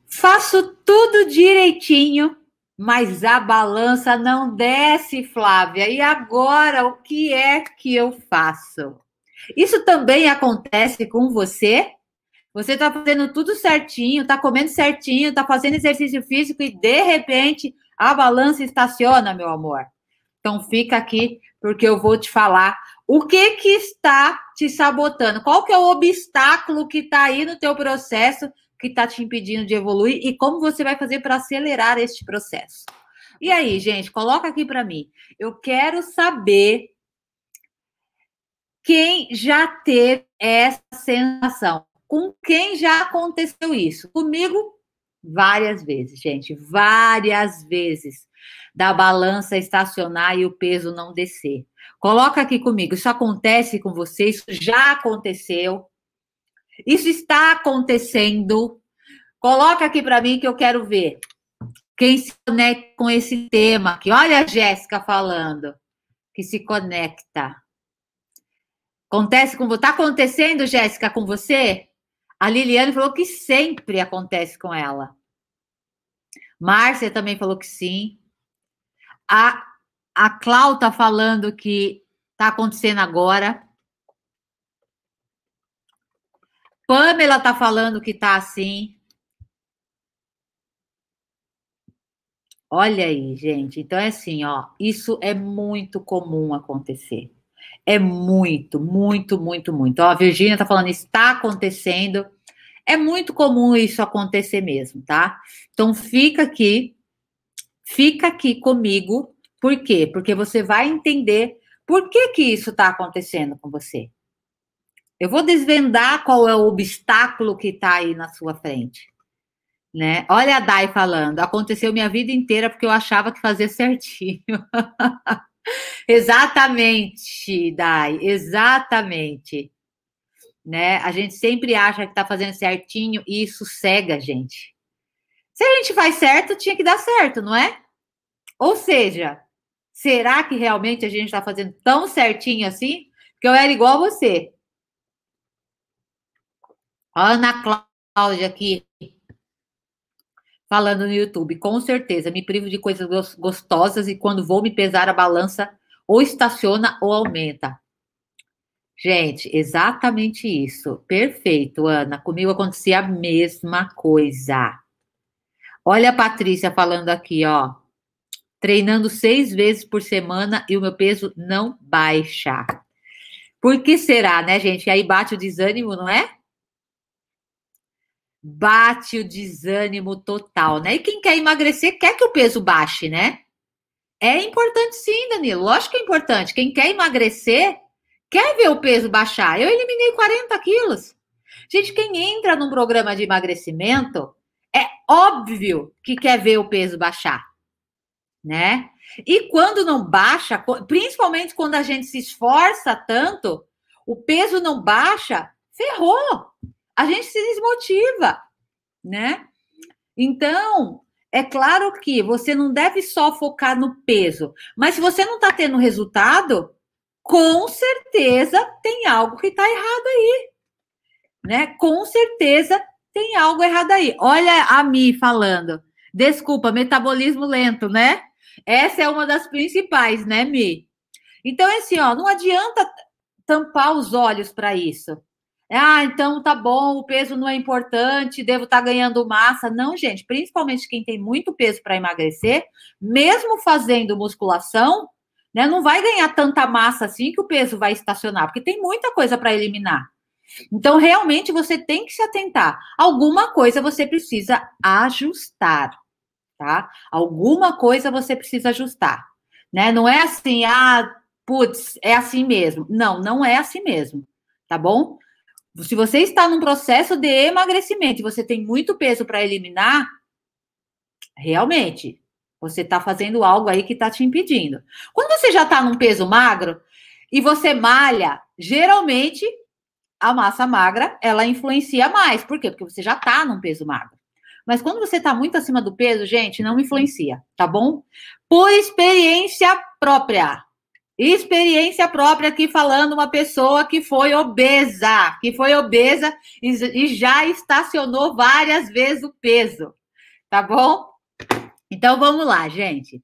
Faço tudo direitinho, mas a balança não desce, Flávia. E agora, o que é que eu faço? Isso também acontece com você? Você está fazendo tudo certinho, está comendo certinho, está fazendo exercício físico e, de repente, a balança estaciona, meu amor. Então, fica aqui, porque eu vou te falar o que está te sabotando. Qual que é o obstáculo que está aí no teu processo, que está te impedindo de evoluir e como você vai fazer para acelerar este processo. E aí, gente, coloca aqui para mim. Eu quero saber quem já teve essa sensação. Com quem já aconteceu isso? Comigo, várias vezes, gente. Várias vezes. Da balança estacionar e o peso não descer. Coloca aqui comigo. Isso acontece com você? Isso já aconteceu? Isso está acontecendo? Coloca aqui para mim que eu quero ver. Quem se conecta com esse tema aqui. Olha a Jéssica falando. Que se conecta. Acontece com você? Está acontecendo, Jéssica, com você? A Liliane falou que sempre acontece com ela. Márcia também falou que sim. A Clau está falando que está acontecendo agora. Pamela está falando que está assim. Olha aí, gente. Então é assim, ó. Isso é muito comum acontecer. É muito, muito, muito, muito. Ó, a Virgínia está falando, está acontecendo. É muito comum isso acontecer mesmo, tá? Então fica aqui comigo. Por quê? Porque você vai entender por que isso está acontecendo com você. Eu vou desvendar qual é o obstáculo que está aí na sua frente, né? Olha a Dai falando, aconteceu minha vida inteira porque eu achava que fazia certinho. Exatamente, Dai, exatamente. Né? A gente sempre acha que está fazendo certinho e isso cega a gente. Se a gente faz certo, tinha que dar certo, não é? Ou seja, será que realmente a gente está fazendo tão certinho assim? Porque eu era igual a você. A Ana Cláudia aqui, falando no YouTube. Com certeza, me privo de coisas gostosas e quando vou me pesar, a balança ou estaciona ou aumenta. Gente, exatamente isso. Perfeito, Ana. Comigo acontecia a mesma coisa. Olha a Patrícia falando aqui, ó. Treinando 6 vezes por semana e o meu peso não baixa. Por que será, né, gente? E aí bate o desânimo, não é? Bate o desânimo total, né? E quem quer emagrecer quer que o peso baixe, né? É importante sim, Danilo. Lógico que é importante. Quem quer emagrecer quer ver o peso baixar. Eu eliminei 40 quilos. Gente, quem entra num programa de emagrecimento é óbvio que quer ver o peso baixar, né? E quando não baixa, principalmente quando a gente se esforça tanto, o peso não baixa, ferrou. A gente se desmotiva, né? Então, é claro que você não deve só focar no peso, mas se você não está tendo resultado, com certeza tem algo que está errado aí, né? Com certeza tem algo errado aí. Olha a Mi falando. Desculpa, metabolismo lento, né? Essa é uma das principais, né, Mi? Então, é assim, ó, não adianta tampar os olhos para isso. Ah, então tá bom, o peso não é importante, devo estar ganhando massa. Não, gente, principalmente quem tem muito peso para emagrecer, mesmo fazendo musculação, né, não vai ganhar tanta massa assim que o peso vai estacionar, porque tem muita coisa para eliminar. Então, realmente, você tem que se atentar. Alguma coisa você precisa ajustar, tá? Alguma coisa você precisa ajustar, né? Não é assim, putz, é assim mesmo. Não, não é assim mesmo, tá bom? Se você está num processo de emagrecimento e você tem muito peso para eliminar, realmente, você está fazendo algo aí que está te impedindo. Quando você já está num peso magro e você malha, geralmente a massa magra, ela influencia mais. Por quê? Porque você já está num peso magro. Mas quando você está muito acima do peso, gente, não influencia, tá bom? Por experiência própria. Experiência própria aqui falando uma pessoa que foi obesa e já estacionou várias vezes o peso, tá bom? Então vamos lá, gente.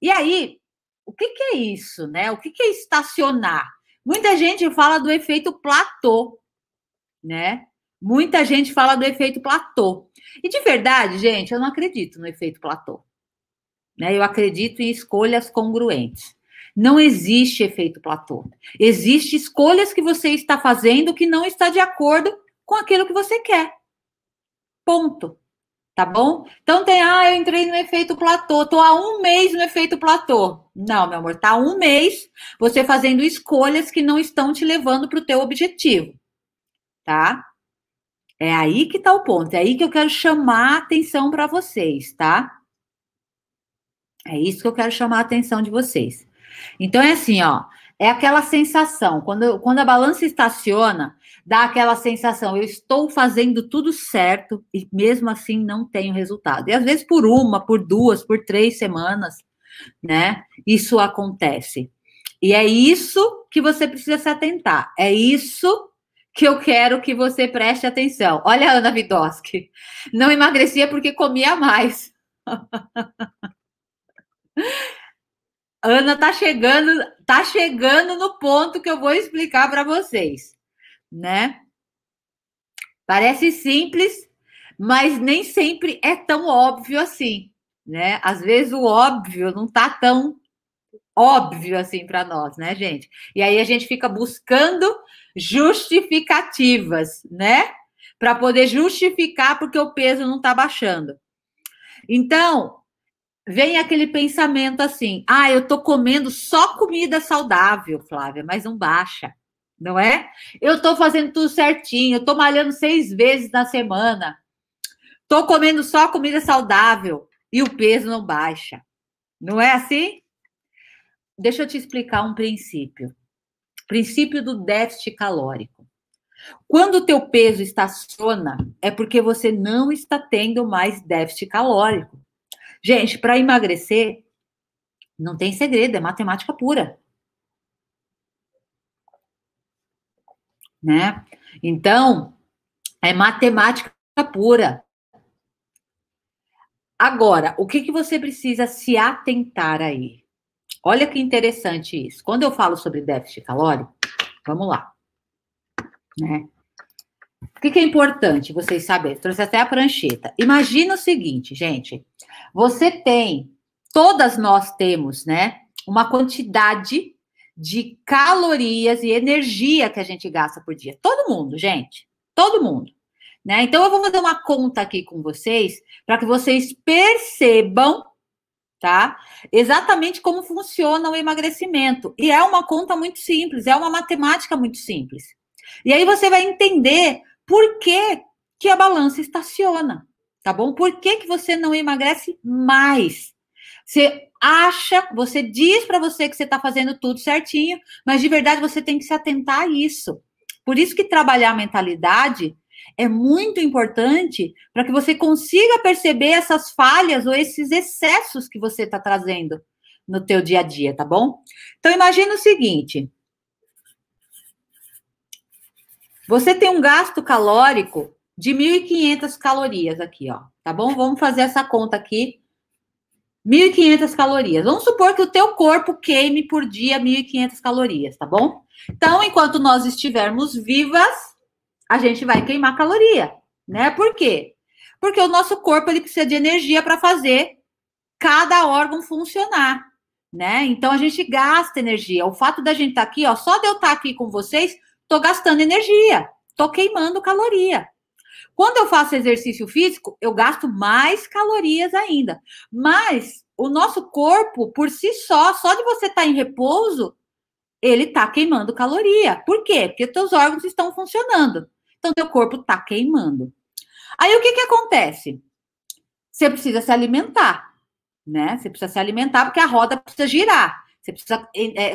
E aí, o que é isso, né? O que é estacionar? Muita gente fala do efeito platô, né? Muita gente fala do efeito platô. E de verdade, gente, eu não acredito no efeito platô, né? Eu acredito em escolhas congruentes. Não existe efeito platô. Existem escolhas que você está fazendo que não está de acordo com aquilo que você quer. Ponto. Tá bom? Então tem, eu entrei no efeito platô, tô há um mês no efeito platô. Não, meu amor, tá há um mês você fazendo escolhas que não estão te levando para o teu objetivo, tá? É aí que tá o ponto, é aí que eu quero chamar a atenção para vocês, tá? É isso que eu quero chamar a atenção de vocês. Então é assim, ó, é aquela sensação, quando a balança estaciona, dá aquela sensação, eu estou fazendo tudo certo e mesmo assim não tenho resultado. E às vezes por uma, por duas, por 3 semanas, né? Isso acontece. E é isso que você precisa se atentar. É isso que eu quero que você preste atenção. Olha a Ana Vidosky. Não emagrecia porque comia mais. Ana tá chegando no ponto que eu vou explicar para vocês, né? Parece simples, mas nem sempre é tão óbvio assim, né? Às vezes o óbvio não tá tão óbvio assim para nós, né, gente? E aí a gente fica buscando justificativas, né? Para poder justificar porque o peso não tá baixando. Então, vem aquele pensamento assim: eu tô comendo só comida saudável, Flávia, mas não baixa, não é? Eu tô fazendo tudo certinho, eu tô malhando 6 vezes na semana, tô comendo só comida saudável e o peso não baixa. Não é assim? Deixa eu te explicar um princípio. Princípio do déficit calórico. Quando o teu peso estaciona, é porque você não está tendo mais déficit calórico. Gente, para emagrecer, não tem segredo, é matemática pura. Né? Então, é matemática pura. Agora, o que você precisa se atentar aí? Olha que interessante isso. Quando eu falo sobre déficit calórico, vamos lá. Né? O que é importante vocês saberem? Trouxe até a prancheta. Imagina o seguinte, gente. Todas nós temos, né? Uma quantidade de calorias e energia que a gente gasta por dia. Todo mundo, gente. Todo mundo. Né? Então, eu vou fazer uma conta aqui com vocês para que vocês percebam, tá? Exatamente como funciona o emagrecimento. E é uma conta muito simples, é uma matemática muito simples. E aí você vai entender por que a balança estaciona, tá bom? Por que você não emagrece mais? Você diz para você que você está fazendo tudo certinho, mas de verdade você tem que se atentar a isso. Por isso que trabalhar a mentalidade é muito importante para que você consiga perceber essas falhas ou esses excessos que você está trazendo no teu dia a dia, tá bom? Então, imagina o seguinte. Você tem um gasto calórico de 1.500 calorias aqui, ó, tá bom? Vamos fazer essa conta aqui. 1.500 calorias. Vamos supor que o teu corpo queime por dia 1.500 calorias, tá bom? Então, enquanto nós estivermos vivas, a gente vai queimar caloria, né? Por quê? Porque o nosso corpo ele precisa de energia para fazer cada órgão funcionar, né? Então a gente gasta energia. O fato da gente estar aqui, ó, só de eu estar aqui com vocês, tô gastando energia, tô queimando caloria. Quando eu faço exercício físico, eu gasto mais calorias ainda. Mas o nosso corpo, por si só de você estar em repouso, ele está queimando caloria. Por quê? Porque teus órgãos estão funcionando. Então, teu corpo está queimando. Aí, o que acontece? Você precisa se alimentar, né? Você precisa se alimentar porque a roda precisa girar. Você precisa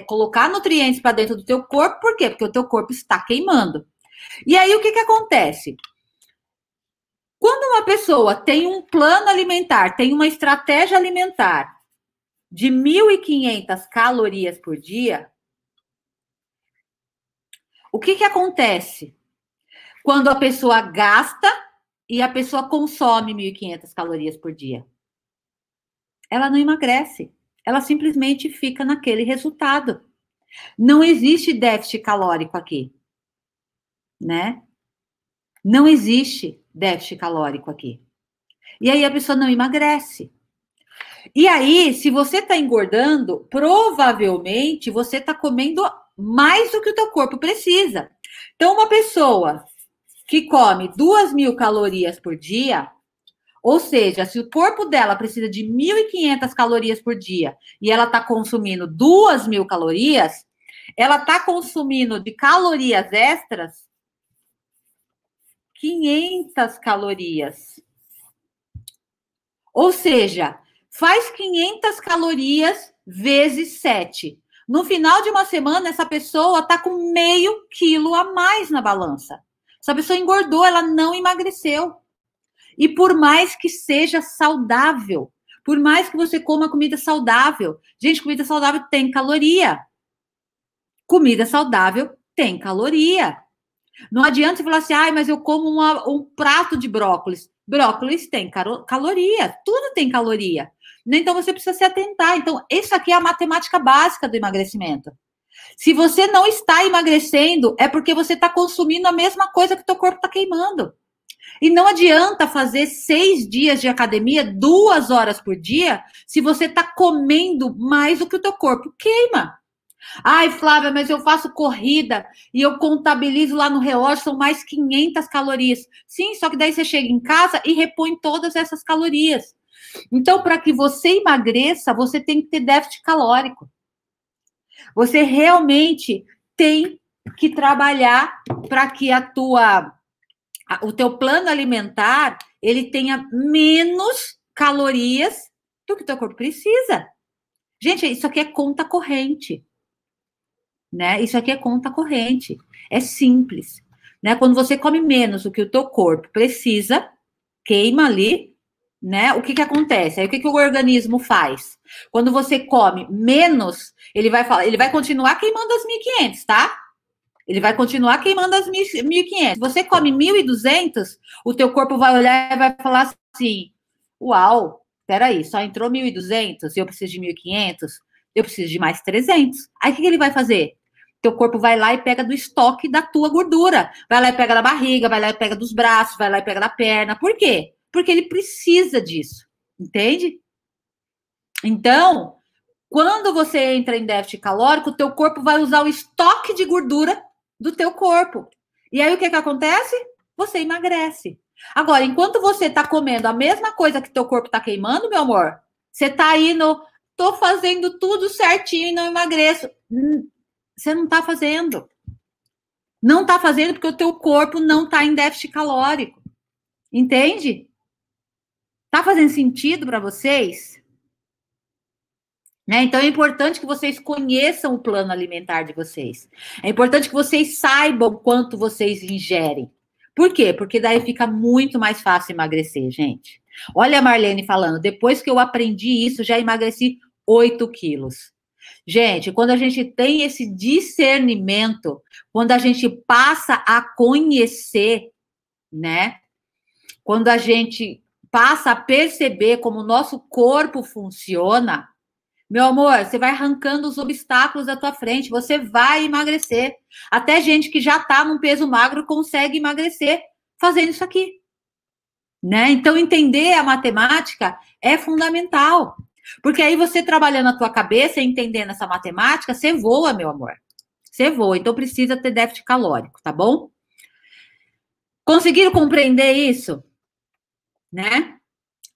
colocar nutrientes para dentro do teu corpo. Por quê? Porque o teu corpo está queimando. E aí, o que acontece? Quando uma pessoa tem um plano alimentar, tem uma estratégia alimentar de 1.500 calorias por dia, o que acontece quando a pessoa gasta e a pessoa consome 1.500 calorias por dia? Ela não emagrece. Ela simplesmente fica naquele resultado. Não existe déficit calórico aqui, né? Não existe déficit calórico aqui. E aí a pessoa não emagrece. E aí, se você está engordando, provavelmente você está comendo mais do que o teu corpo precisa. Então, uma pessoa que come 2.000 calorias por dia, ou seja, se o corpo dela precisa de 1.500 calorias por dia e ela está consumindo 2.000 calorias, ela está consumindo de calorias extras 500 calorias. Ou seja, faz 500 calorias vezes 7. No final de uma semana, essa pessoa está com meio quilo a mais na balança. Essa pessoa engordou, ela não emagreceu. E por mais que seja saudável, por mais que você coma comida saudável, gente, comida saudável tem caloria. Comida saudável tem caloria. Não adianta você falar assim, mas eu como um prato de brócolis. Brócolis tem caloria, tudo tem caloria. Então você precisa se atentar. Então, isso aqui é a matemática básica do emagrecimento. Se você não está emagrecendo, é porque você está consumindo a mesma coisa que o teu corpo está queimando. E não adianta fazer 6 dias de academia, 2 horas por dia, se você está comendo mais do que o teu corpo queima. Ai, Flávia, mas eu faço corrida e eu contabilizo lá no relógio, são mais 500 calorias. Sim, só que daí você chega em casa e repõe todas essas calorias. Então, para que você emagreça, você tem que ter déficit calórico. Você realmente tem que trabalhar para que o teu plano alimentar, ele tenha menos calorias do que o teu corpo precisa. Gente, isso aqui é conta corrente. Né? Isso aqui é conta corrente. É simples. Né? Quando você come menos do que o teu corpo precisa, queima ali, né? O que acontece? Aí o que o organismo faz? Quando você come menos, ele vai continuar queimando as 1.500, tá? Ele vai continuar queimando as 1.500. Você come 1.200, o teu corpo vai olhar e vai falar assim, uau, peraí, só entrou 1.200 e eu preciso de 1.500, eu preciso de mais 300. Aí o que ele vai fazer? Teu corpo vai lá e pega do estoque da tua gordura. Vai lá e pega da barriga, vai lá e pega dos braços, vai lá e pega da perna. Por quê? Porque ele precisa disso. Entende? Então, quando você entra em déficit calórico, o teu corpo vai usar o estoque de gordura do teu corpo. E aí o que acontece? Você emagrece. Agora, enquanto você tá comendo a mesma coisa que teu corpo tá queimando, meu amor, você tá aí tô fazendo tudo certinho e não emagreço. Você não tá fazendo. Não tá fazendo porque o teu corpo não tá em déficit calórico. Entende? Tá fazendo sentido para vocês? Né? Então é importante que vocês conheçam o plano alimentar de vocês. É importante que vocês saibam quanto vocês ingerem. Por quê? Porque daí fica muito mais fácil emagrecer, gente. Olha a Marlene falando, depois que eu aprendi isso, já emagreci 8 quilos. Gente, quando a gente tem esse discernimento, quando a gente passa a conhecer, né? Quando a gente passa a perceber como o nosso corpo funciona, meu amor, você vai arrancando os obstáculos da tua frente, você vai emagrecer. Até gente que já tá num peso magro consegue emagrecer fazendo isso aqui. Né? Então, entender a matemática é fundamental. Porque aí você trabalhando a tua cabeça e entendendo essa matemática, você voa, meu amor. Você voa. Então, precisa ter déficit calórico, tá bom? Conseguiram compreender isso? Né?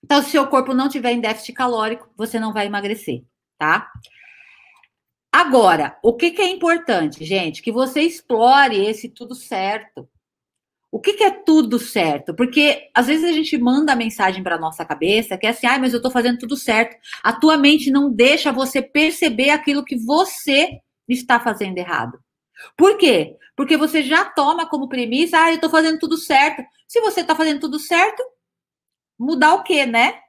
Então, se o seu corpo não tiver em déficit calórico, você não vai emagrecer, tá? Agora, o que é importante, gente? Que você explore esse tudo certo. O que é tudo certo? Porque às vezes a gente manda a mensagem para nossa cabeça que é assim, mas eu tô fazendo tudo certo. A tua mente não deixa você perceber aquilo que você está fazendo errado. Por quê? Porque você já toma como premissa, eu tô fazendo tudo certo. Se você tá fazendo tudo certo, mudar o quê, né?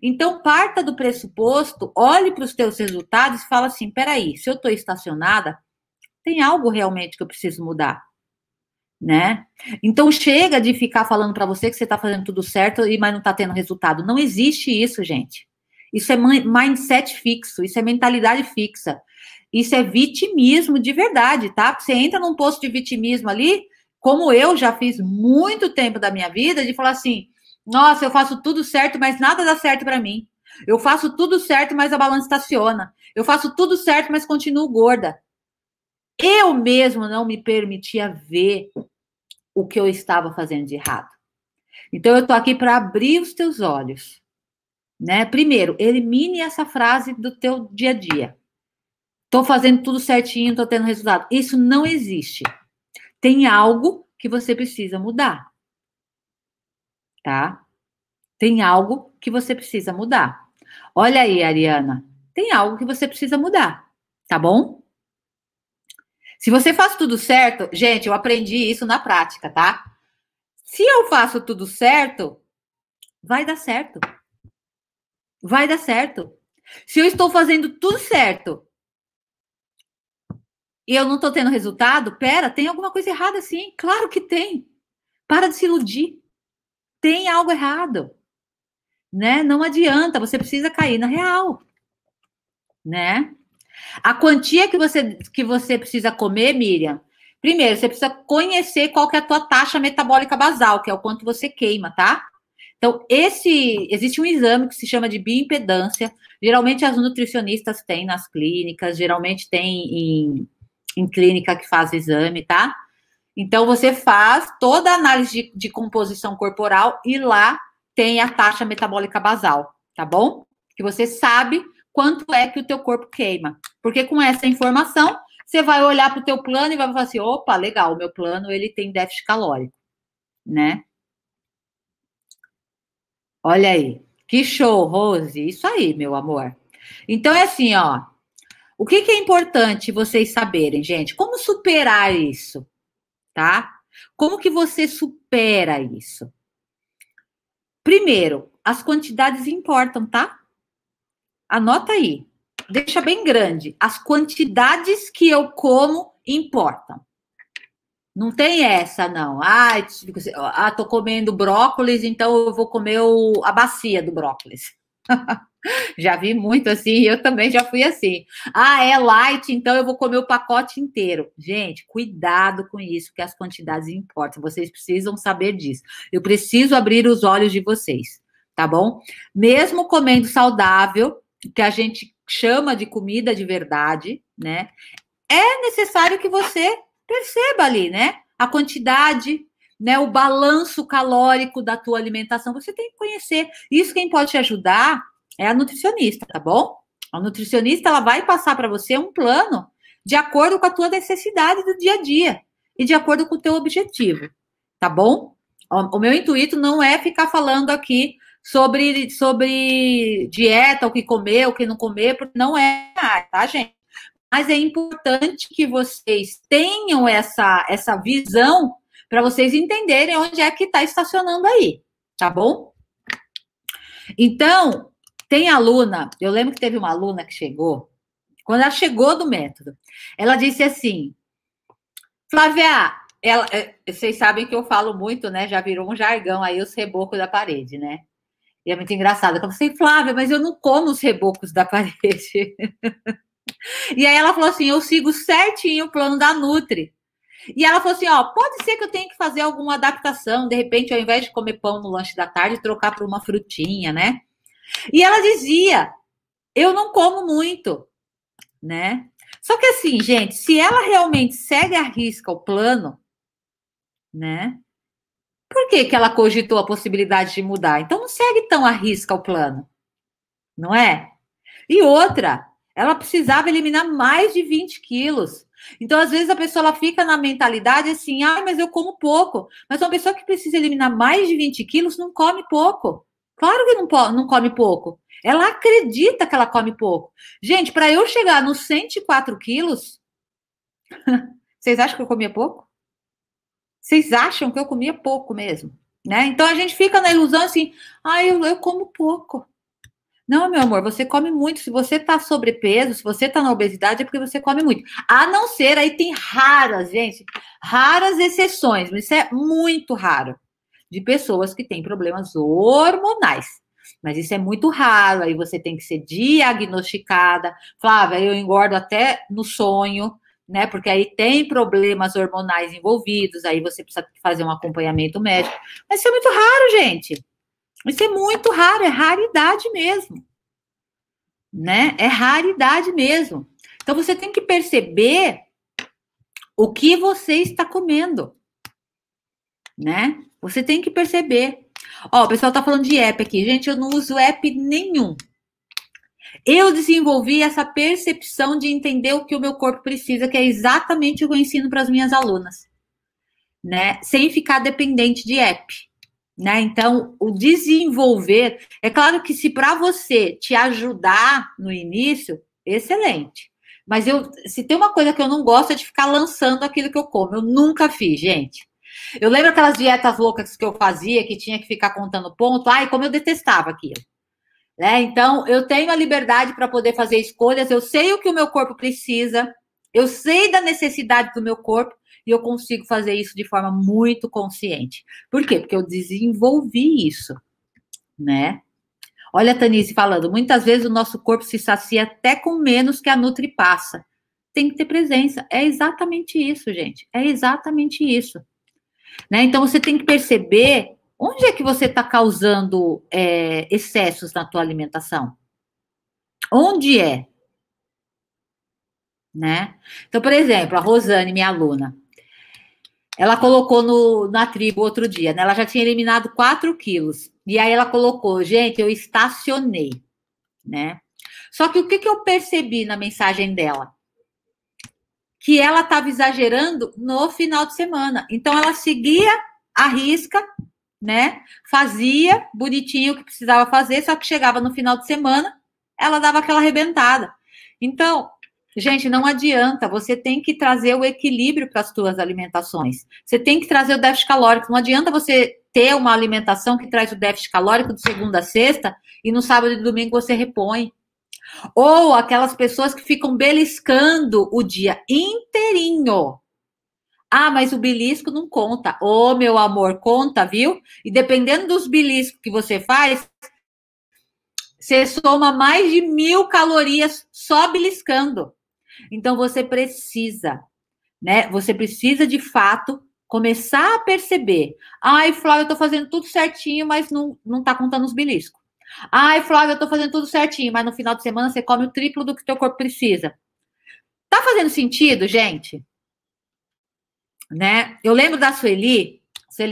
Então, parta do pressuposto, olhe para os teus resultados e fala assim, peraí, se eu estou estacionada, tem algo realmente que eu preciso mudar, né? Então, chega de ficar falando para você que você está fazendo tudo certo, mas não está tendo resultado. Não existe isso, gente. Isso é mindset fixo, isso é mentalidade fixa. Isso é vitimismo de verdade, tá? Você entra num posto de vitimismo ali, como eu já fiz muito tempo da minha vida, de falar assim, nossa, eu faço tudo certo, mas nada dá certo para mim. Eu faço tudo certo, mas a balança estaciona. Eu faço tudo certo, mas continuo gorda. Eu mesmo não me permitia ver o que eu estava fazendo de errado. Então, eu estou aqui para abrir os teus olhos, né? Primeiro, elimine essa frase do teu dia a dia. Estou fazendo tudo certinho, estou tendo resultado. Isso não existe. Tem algo que você precisa mudar, tá? Tem algo que você precisa mudar. Olha aí, Ariana, tem algo que você precisa mudar, tá bom? Se você faz tudo certo, gente, eu aprendi isso na prática, tá? Se eu faço tudo certo, vai dar certo. Vai dar certo. Se eu estou fazendo tudo certo e eu não estou tendo resultado, pera, tem alguma coisa errada sim. Claro que tem. Para de se iludir. Tem algo errado, né? Não adianta, você precisa cair na real, né? A quantia que você precisa comer, Miriam, primeiro, você precisa conhecer qual que é a tua taxa metabólica basal, que é o quanto você queima, tá? Então, existe um exame que se chama de bioimpedância. Geralmente as nutricionistas têm nas clínicas, geralmente tem em clínica que faz exame, tá? Então, você faz toda a análise de composição corporal e lá tem a taxa metabólica basal, tá bom? Que você sabe quanto é que o teu corpo queima. Porque com essa informação, você vai olhar para o teu plano e vai falar assim, opa, legal, o meu plano ele tem déficit calórico, né? Olha aí. Que show, Rose. Isso aí, meu amor. Então é assim, ó. O que é importante vocês saberem, gente? Como superar isso, tá? Como que você supera isso? Primeiro, as quantidades importam, tá? Anota aí. Deixa bem grande. As quantidades que eu como importam. Não tem essa, não. Tô comendo brócolis, então eu vou comer a bacia do brócolis. Já vi muito assim, eu também já fui assim. Ah, é light, então eu vou comer o pacote inteiro. Gente, cuidado com isso, que as quantidades importam. Vocês precisam saber disso. Eu preciso abrir os olhos de vocês, tá bom? Mesmo comendo saudável, que a gente chama de comida de verdade, né? É necessário que você perceba ali, né? A quantidade, né? O balanço calórico da tua alimentação. Você tem que conhecer. Isso quem pode te ajudar é a nutricionista, tá bom? A nutricionista ela vai passar para você um plano de acordo com a tua necessidade do dia a dia e de acordo com o teu objetivo, tá bom? O meu intuito não é ficar falando aqui sobre dieta, o que comer, o que não comer, porque não é, tá, gente? Mas é importante que vocês tenham essa visão para vocês entenderem onde é que está estacionando aí, tá bom? Então, tem aluna, eu lembro que teve uma aluna que chegou, quando ela chegou do método, ela disse assim, Flávia, vocês sabem que eu falo muito, né? Já virou um jargão aí os rebocos da parede, né? E é muito engraçado. Eu falei assim, Flávia, mas eu não como os rebocos da parede. E aí ela falou assim, eu sigo certinho o plano da Nutri. E ela falou assim, ó, pode ser que eu tenha que fazer alguma adaptação, de repente, ao invés de comer pão no lanche da tarde, trocar por uma frutinha, né? E ela dizia, eu não como muito, né? Só que assim, gente, se ela realmente segue à risca o plano, né? Por que que ela cogitou a possibilidade de mudar? Então não segue tão à risca o plano, não é? E outra, ela precisava eliminar mais de 20 quilos. Então, às vezes, a pessoa ela fica na mentalidade assim, mas eu como pouco. Mas uma pessoa que precisa eliminar mais de 20 quilos não come pouco. Claro que não come pouco. Ela acredita que ela come pouco. Gente, para eu chegar nos 104 quilos, vocês acham que eu comia pouco? Vocês acham que eu comia pouco mesmo? Né? Então, a gente fica na ilusão assim, eu como pouco. Não, meu amor, você come muito. Se você tá sobrepeso, se você tá na obesidade, é porque você come muito. A não ser, aí tem raras, gente, raras exceções, mas isso é muito raro, de pessoas que têm problemas hormonais. Mas isso é muito raro, aí você tem que ser diagnosticada. Flávia, eu engordo até no sonho, né? Porque aí tem problemas hormonais envolvidos, aí você precisa fazer um acompanhamento médico. Mas isso é muito raro, gente. Isso é muito raro, é raridade mesmo, né? É raridade mesmo. Então você tem que perceber o que você está comendo, né? Você tem que perceber. Ó, o pessoal tá falando de app aqui. Gente, eu não uso app nenhum. Eu desenvolvi essa percepção de entender o que o meu corpo precisa, que é exatamente o que eu ensino para as minhas alunas, né? Sem ficar dependente de app. Né? Então, o desenvolver, é claro que se para você te ajudar no início, excelente. Mas se tem uma coisa que eu não gosto é de ficar lançando aquilo que eu como. Eu nunca fiz, gente. Eu lembro aquelas dietas loucas que eu fazia, que tinha que ficar contando ponto. Ai, como eu detestava aquilo. Né? Então, eu tenho a liberdade para poder fazer escolhas. Eu sei o que o meu corpo precisa. Eu sei da necessidade do meu corpo. E eu consigo fazer isso de forma muito consciente. Por quê? Porque eu desenvolvi isso, né? Olha a Tanice falando, muitas vezes o nosso corpo se sacia até com menos que a Nutri passa. Tem que ter presença. É exatamente isso, gente. É exatamente isso. Né? Então, você tem que perceber onde é que você está causando excessos na tua alimentação. Onde é? Né? Então, por exemplo, a Rosane, minha aluna, ela colocou na tribo outro dia, né? Ela já tinha eliminado 4 quilos. E aí ela colocou, gente, eu estacionei, né? Só que o que eu percebi na mensagem dela? Que ela estava exagerando no final de semana. Então ela seguia a risca, né? Fazia bonitinho o que precisava fazer, só que chegava no final de semana, ela dava aquela arrebentada. Então, gente, não adianta, você tem que trazer o equilíbrio para as suas alimentações. Você tem que trazer o déficit calórico. Não adianta você ter uma alimentação que traz o déficit calórico de segunda a sexta e no sábado e domingo você repõe. Ou aquelas pessoas que ficam beliscando o dia inteirinho. Ah, mas o belisco não conta. Ô, meu amor, conta, viu? E dependendo dos beliscos que você faz, você soma mais de 1.000 calorias só beliscando. Então você precisa, né? Você precisa de fato começar a perceber. Ai, Flávia, eu tô fazendo tudo certinho, mas não tá contando os beliscos. Ai, Flávia, eu tô fazendo tudo certinho, mas no final de semana você come o triplo do que teu corpo precisa. Tá fazendo sentido, gente? Né? Eu lembro da Sueli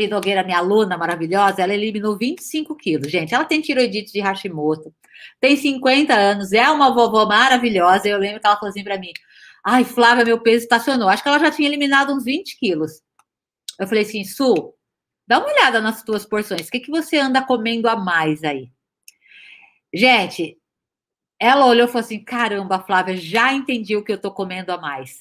Nogueira, minha aluna maravilhosa, ela eliminou 25 quilos, gente. Ela tem tiroidite de Hashimoto, tem 50 anos, é uma vovó maravilhosa. Eu lembro que ela falou assim pra mim: ai, Flávia, meu peso estacionou. Acho que ela já tinha eliminado uns 20 quilos. Eu falei assim, Su, dá uma olhada nas tuas porções. O que você anda comendo a mais aí? Gente, ela olhou e falou assim: caramba, Flávia, já entendi o que eu tô comendo a mais.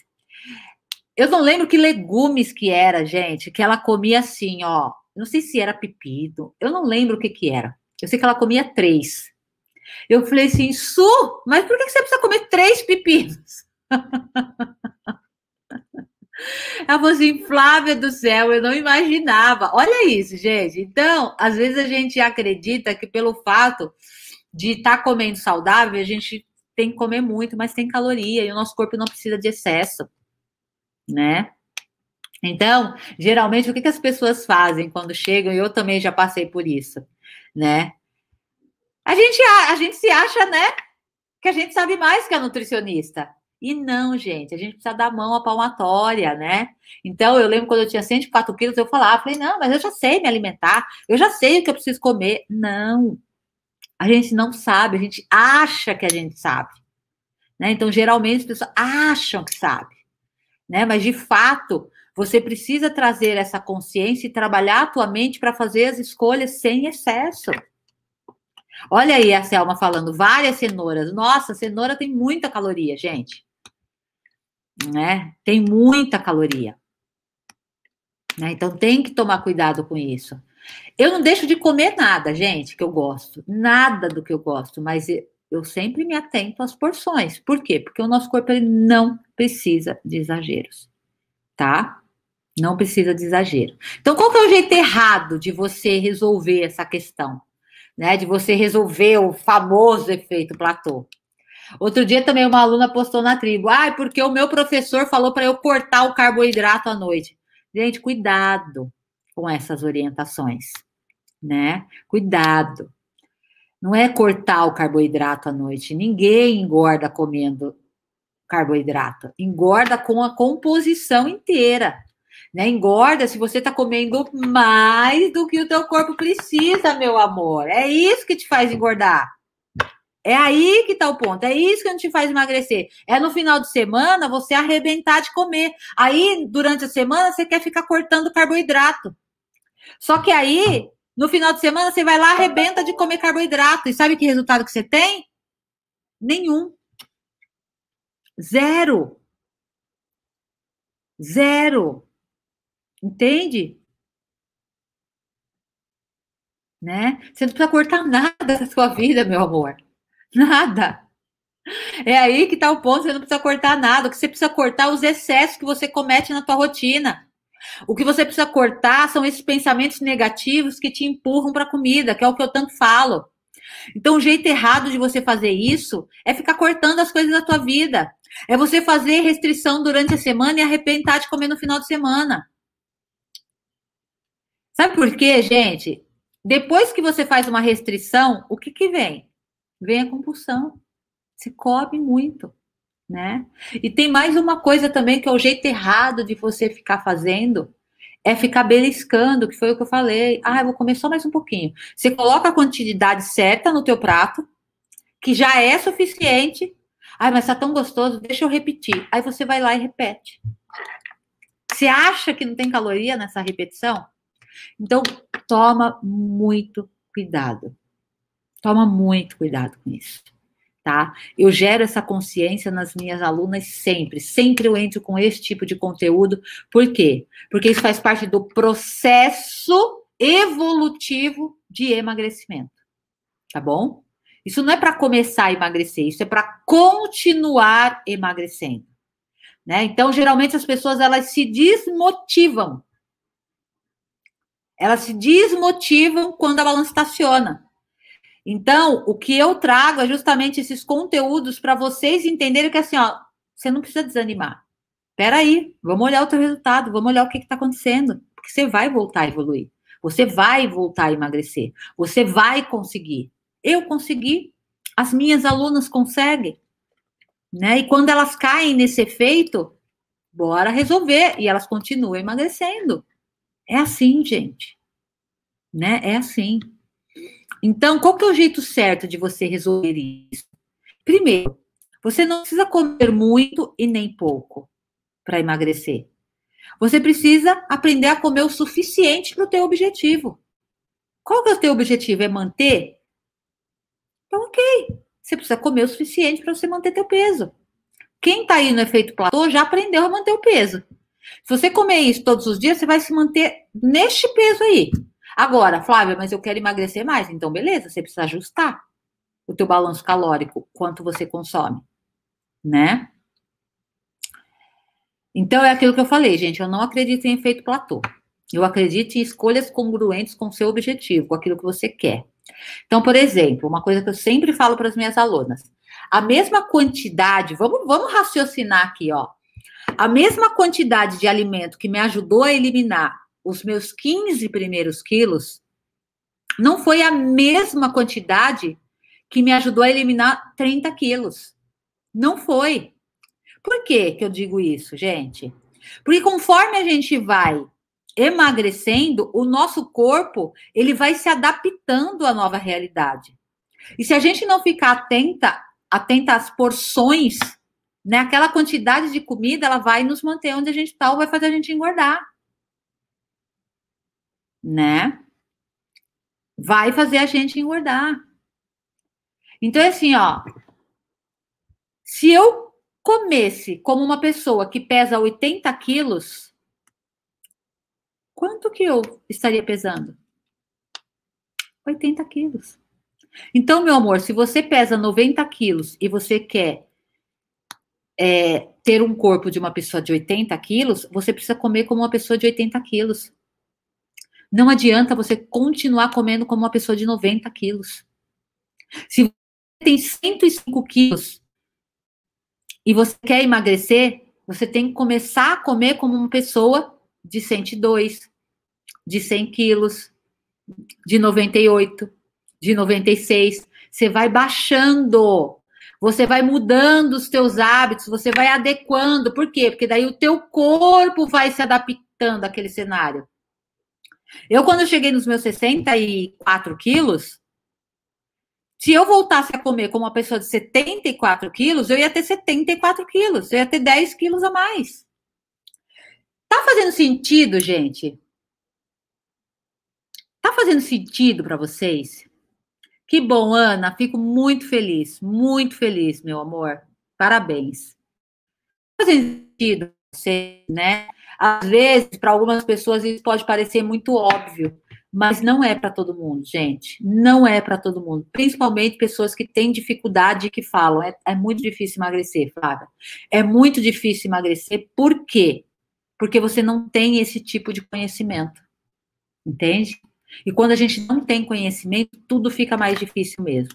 Eu não lembro que legumes que era, gente, que ela comia assim, ó. Não sei se era pepino, eu não lembro o que era. Eu sei que ela comia 3. Eu falei assim, Su, mas por que você precisa comer 3 pepinos? Ela falou assim, Flávia do céu, eu não imaginava. Olha isso, gente. Então, às vezes a gente acredita que pelo fato de estar comendo saudável, a gente tem que comer muito, mas tem caloria e o nosso corpo não precisa de excesso, né? Então, geralmente, o que as pessoas fazem quando chegam, e eu também já passei por isso, né? A gente se acha, né, que a gente sabe mais que a nutricionista. E não, gente, a gente precisa dar mão à palmatória, né? Então, eu lembro quando eu tinha 104 quilos, eu falei, não, mas eu já sei me alimentar, eu já sei o que eu preciso comer. Não, a gente não sabe, a gente acha que a gente sabe, né? Então, geralmente, as pessoas acham que sabe, né? Mas, de fato, você precisa trazer essa consciência e trabalhar a tua mente para fazer as escolhas sem excesso. Olha aí a Selma falando, várias cenouras. Nossa, cenoura tem muita caloria, gente. Né? Tem muita caloria. Né? Então tem que tomar cuidado com isso. Eu não deixo de comer nada, gente, que eu gosto. Nada do que eu gosto, mas eu sempre me atento às porções. Por quê? Porque o nosso corpo ele não precisa de exageros, tá? Não precisa de exagero. Então, qual que é o jeito errado de você resolver essa questão? Né? De você resolver o famoso efeito platô. Outro dia também uma aluna postou na tribo. Porque o meu professor falou para eu cortar o carboidrato à noite. Gente, cuidado com essas orientações, né? Cuidado. Não é cortar o carboidrato à noite. Ninguém engorda comendo carboidrato. Engorda com a composição inteira. Né? Engorda se você está comendo mais do que o teu corpo precisa, meu amor. É isso que te faz engordar. É aí que tá o ponto. É isso que não te faz emagrecer. É no final de semana você arrebentar de comer. Aí, durante a semana, você quer ficar cortando carboidrato. Só que aí, no final de semana, você vai lá, arrebenta de comer carboidrato. E sabe que resultado que você tem? Nenhum. Zero. Zero. Entende? Né? Você não precisa cortar nada da sua vida, meu amor. Nada. É aí que tá o ponto, você não precisa cortar nada. O que você precisa cortar é os excessos que você comete na tua rotina. O que você precisa cortar são esses pensamentos negativos que te empurram para a comida, que é o que eu tanto falo. Então, o jeito errado de você fazer isso é ficar cortando as coisas da tua vida. É você fazer restrição durante a semana e arrepentar de comer no final de semana. Sabe por quê, gente? Depois que você faz uma restrição, o que que vem? Vem a compulsão. Se come muito, né? E tem mais uma coisa também que é o jeito errado de você ficar fazendo, é ficar beliscando, que foi o que eu falei. Eu vou comer só mais um pouquinho. Você coloca a quantidade certa no teu prato, que já é suficiente. Mas tá tão gostoso, deixa eu repetir. Aí você vai lá e repete. Você acha que não tem caloria nessa repetição? Então, toma muito cuidado. Toma muito cuidado com isso. Tá? Eu gero essa consciência nas minhas alunas sempre. Sempre eu entro com esse tipo de conteúdo. Por quê? Porque isso faz parte do processo evolutivo de emagrecimento. Tá bom? Isso não é para começar a emagrecer, isso é para continuar emagrecendo. Né? Então, geralmente as pessoas elas se desmotivam. Elas se desmotivam quando a balança estaciona. Então, o que eu trago é justamente esses conteúdos para vocês entenderem que assim, ó, você não precisa desanimar. Peraí, vamos olhar o teu resultado, vamos olhar o que está acontecendo. Porque você vai voltar a evoluir. Você vai voltar a emagrecer. Você vai conseguir. Eu consegui. As minhas alunas conseguem. Né? E quando elas caem nesse efeito, bora resolver. E elas continuam emagrecendo. É assim, gente. Né? É assim. Então, qual que é o jeito certo de você resolver isso? Primeiro, você não precisa comer muito e nem pouco para emagrecer. Você precisa aprender a comer o suficiente para o teu objetivo. Qual que é o teu objetivo? É manter? Então, ok. Você precisa comer o suficiente para você manter teu peso. Quem está aí no efeito platô já aprendeu a manter o peso. Se você comer isso todos os dias, você vai se manter neste peso aí. Agora, Flávia, mas eu quero emagrecer mais. Então, beleza, você precisa ajustar o teu balanço calórico, quanto você consome, né? Então, é aquilo que eu falei, gente, eu não acredito em efeito platô. Eu acredito em escolhas congruentes com o seu objetivo, com aquilo que você quer. Então, por exemplo, uma coisa que eu sempre falo para as minhas alunas, a mesma quantidade, vamos raciocinar aqui, ó. A mesma quantidade de alimento que me ajudou a eliminar os meus 15 primeiros quilos, não foi a mesma quantidade que me ajudou a eliminar 30 quilos. Não foi. Por que eu digo isso, gente? Porque conforme a gente vai emagrecendo, o nosso corpo, ele vai se adaptando à nova realidade. E se a gente não ficar atenta às porções, né, aquela quantidade de comida, ela vai nos manter onde a gente está ou vai fazer a gente engordar. Né? Vai fazer a gente engordar. Então, é assim, ó. Se eu comesse como uma pessoa que pesa 80 quilos, quanto que eu estaria pesando? 80 quilos. Então, meu amor, se você pesa 90 quilos e você quer ter um corpo de uma pessoa de 80 quilos, você precisa comer como uma pessoa de 80 quilos. Não adianta você continuar comendo como uma pessoa de 90 quilos. Se você tem 105 quilos e você quer emagrecer, você tem que começar a comer como uma pessoa de 102, de 100 quilos, de 98, de 96. Você vai baixando, você vai mudando os teus hábitos, você vai adequando. Por quê? Porque daí o teu corpo vai se adaptando àquele cenário. Eu, quando eu cheguei nos meus 64 quilos, se eu voltasse a comer como uma pessoa de 74 quilos, eu ia ter 74 quilos, eu ia ter 10 quilos a mais. Tá fazendo sentido, gente? Tá fazendo sentido para vocês? Que bom, Ana, fico muito feliz, meu amor. Parabéns. Tá fazendo sentido para você, né? Às vezes, para algumas pessoas, isso pode parecer muito óbvio, mas não é para todo mundo, gente. Não é para todo mundo. Principalmente pessoas que têm dificuldade e que falam. É muito difícil emagrecer, Flávia. É muito difícil emagrecer. Por quê? Porque você não tem esse tipo de conhecimento. Entende? E quando a gente não tem conhecimento, tudo fica mais difícil mesmo.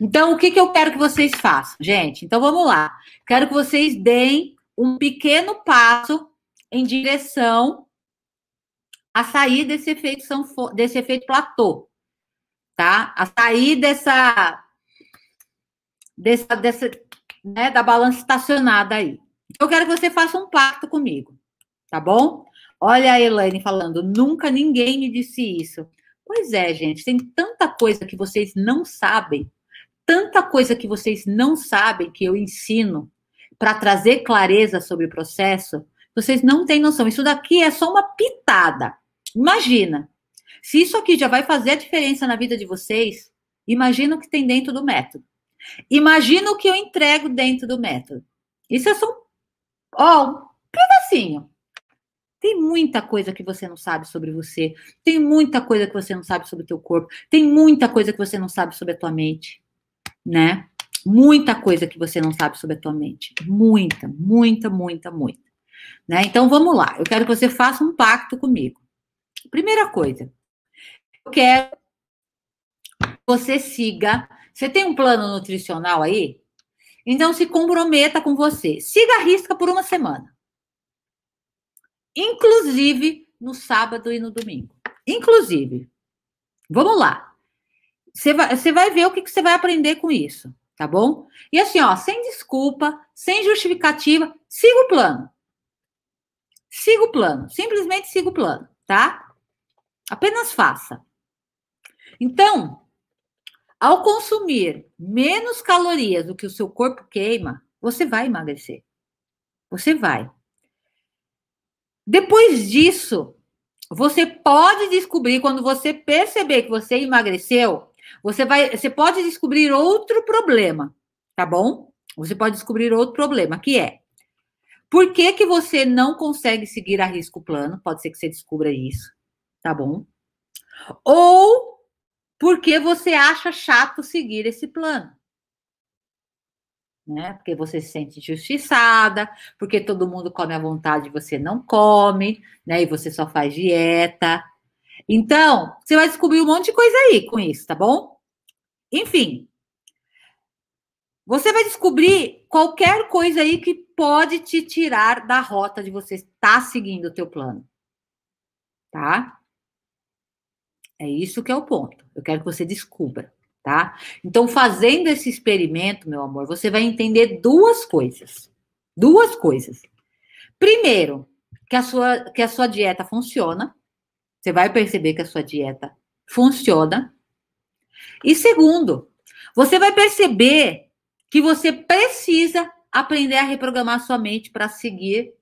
Então, o que eu quero que vocês façam, gente? Então, vamos lá. Quero que vocês deem um pequeno passo em direção a sair desse efeito platô, tá? A sair né, da balança estacionada aí. Então, eu quero que você faça um pacto comigo, tá bom? Olha a Elaine falando, nunca ninguém me disse isso. Pois é, gente, tem tanta coisa que vocês não sabem, tanta coisa que vocês não sabem que eu ensino para trazer clareza sobre o processo, vocês não têm noção. Isso daqui é só uma pitada. Imagina, se isso aqui já vai fazer a diferença na vida de vocês, imagina o que tem dentro do método. Imagina o que eu entrego dentro do método. Isso é só um pedacinho. Tem muita coisa que você não sabe sobre você. Tem muita coisa que você não sabe sobre o teu corpo. Tem muita coisa que você não sabe sobre a tua mente, né? Muita coisa que você não sabe sobre a tua mente. Muita, muita, muita, muita. Né? Então, vamos lá. Eu quero que você faça um pacto comigo. Primeira coisa, eu quero que você siga. Você tem um plano nutricional aí? Então, se comprometa com você. Siga a risca por uma semana. Inclusive no sábado e no domingo. Inclusive. Vamos lá. Você vai ver o que você vai aprender com isso, tá bom? E assim, ó, sem desculpa, sem justificativa, siga o plano. Siga o plano. Simplesmente siga o plano, tá? Apenas faça. Então, ao consumir menos calorias do que o seu corpo queima, você vai emagrecer. Você vai. Depois disso, você pode descobrir, quando você perceber que você emagreceu, você pode descobrir outro problema, tá bom? Você pode descobrir outro problema, que é, por que que você não consegue seguir a risco plano? Pode ser que você descubra isso, tá bom? Ou porque você acha chato seguir esse plano. Né? Porque você se sente injustiçada, porque todo mundo come à vontade e você não come, né? E você só faz dieta. Então, você vai descobrir um monte de coisa aí com isso, tá bom? Enfim, você vai descobrir qualquer coisa aí que pode te tirar da rota de você estar seguindo o teu plano, tá? É isso que é o ponto. Eu quero que você descubra, tá? Então, fazendo esse experimento, meu amor, você vai entender duas coisas. Duas coisas. Primeiro, que a sua dieta funciona. Você vai perceber que a sua dieta funciona. E segundo, você vai perceber que você precisa aprender a reprogramar sua mente para seguir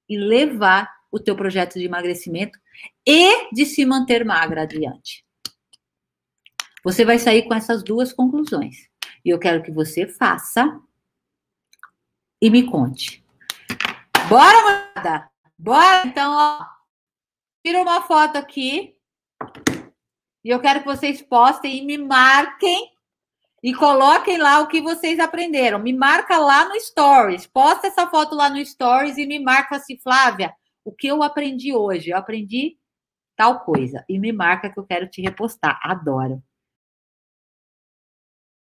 e levar o teu projeto de emagrecimento e de se manter magra adiante. Você vai sair com essas duas conclusões. E eu quero que você faça e me conte. Bora, moçada? Bora? Então, ó, tira uma foto aqui E eu quero que vocês postem e me marquem e coloquem lá o que vocês aprenderam. Me marca lá no Stories. Posta essa foto lá no Stories e me marca assim, Flávia, o que eu aprendi hoje? Eu aprendi tal coisa. E me marca que eu quero te repostar. Adoro.